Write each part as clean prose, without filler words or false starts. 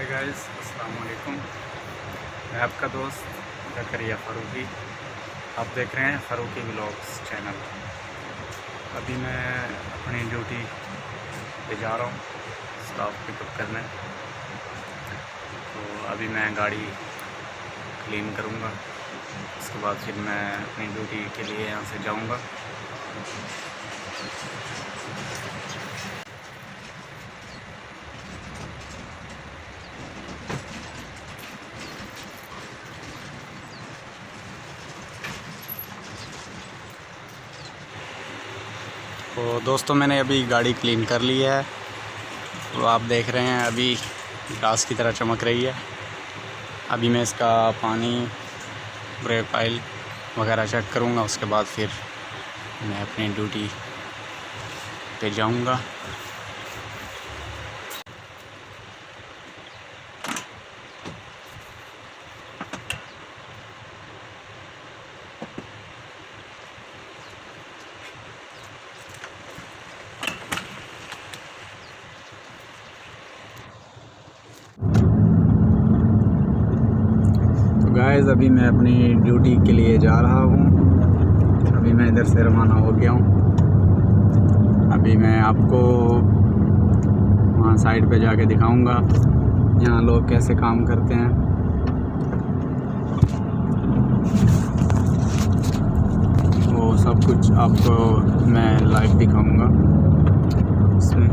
Hi guys, अस्सलाम वालेकुम। मैं आपका दोस्त ज़करिया फ़ारूकी। आप देख रहे हैं फ़ारूकी व्लॉग्स चैनल। अभी मैं अपनी ड्यूटी पे जा रहा हूँ स्टाफ पिकअप करने। तो अभी मैं गाड़ी क्लीन करूँगा, उसके बाद फिर मैं अपनी ड्यूटी के लिए यहाँ से जाऊँगा। तो दोस्तों, मैंने अभी गाड़ी क्लीन कर ली है। तो आप देख रहे हैं अभी ग्लास की तरह चमक रही है। अभी मैं इसका पानी, ब्रेक ऑयल वगैरह चेक करूँगा, उसके बाद फिर मैं अपनी ड्यूटी पे जाऊँगा। गाइस, अभी मैं अपनी ड्यूटी के लिए जा रहा हूँ। अभी मैं इधर से रवाना हो गया हूँ। अभी मैं आपको वहाँ साइड पे जाके दिखाऊंगा यहाँ लोग कैसे काम करते हैं। वो सब कुछ आपको मैं लाइव दिखाऊंगा इसमें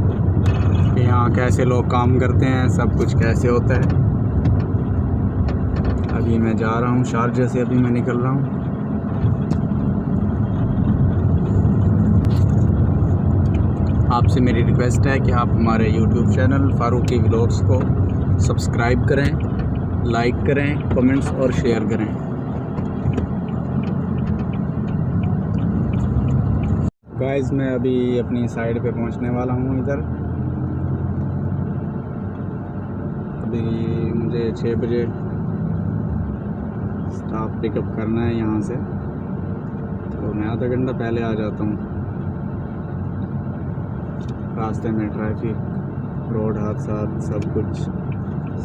कि यहाँ कैसे लोग काम करते हैं, सब कुछ कैसे होता है। अभी मैं जा रहा हूँ शारजा से, अभी मैं निकल रहा हूँ। आपसे मेरी रिक्वेस्ट है कि आप हमारे YouTube चैनल फ़ारूकी व्लॉग्स को सब्सक्राइब करें, लाइक करें, कमेंट्स और शेयर करें। गाइस, मैं अभी अपनी साइड पे पहुंचने वाला हूँ इधर। अभी मुझे 6 बजे स्टाफ पिकअप करना है यहाँ से, तो मैं आधा घंटा पहले आ जाता हूँ। रास्ते में ट्रैफिक, रोड हादसा सब कुछ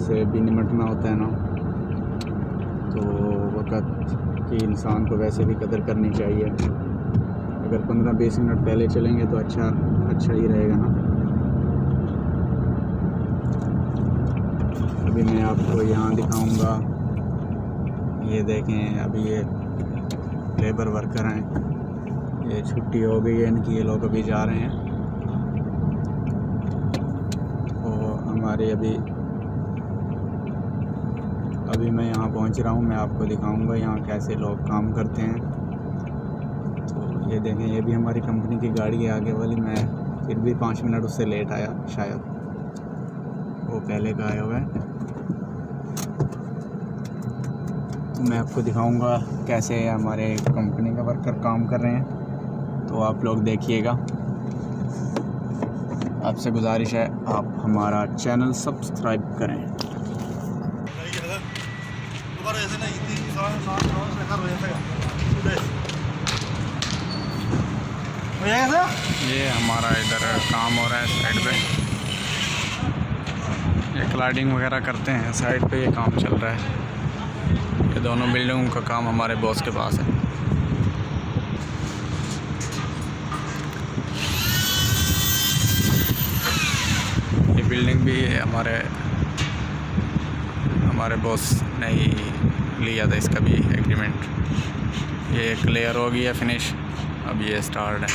से भी निपटना होता है ना, तो वक्त की इंसान को वैसे भी कदर करनी चाहिए। अगर 15-20 मिनट पहले चलेंगे तो अच्छा ही रहेगा ना। अभी मैं आपको यहाँ दिखाऊंगा, ये देखें। अभी ये लेबर वर्कर हैं, ये छुट्टी हो गई है इनकी, ये लोग अभी जा रहे हैं। तो हमारे अभी मैं यहाँ पहुँच रहा हूँ। मैं आपको दिखाऊंगा यहाँ कैसे लोग काम करते हैं। तो ये देखें, ये भी हमारी कंपनी की गाड़ी है आगे वाली। मैं फिर भी 5 मिनट उससे लेट आया, शायद वो पहले का आया हुआ है। मैं आपको दिखाऊंगा कैसे हमारे कंपनी का वर्कर काम कर रहे हैं, तो आप लोग देखिएगा। आपसे गुजारिश है आप हमारा चैनल सब्सक्राइब करें। ये हमारा इधर काम हो रहा है साइड पे, ये क्लाइडिंग वगैरह करते हैं साइड पे, ये काम चल रहा है। ये दोनों बिल्डिंगों का काम हमारे बॉस के पास है। ये बिल्डिंग भी हमारे बॉस ने ही लिया था, इसका भी एग्रीमेंट। ये क्लियर हो गया, फिनिश। अब ये स्टार्ट है।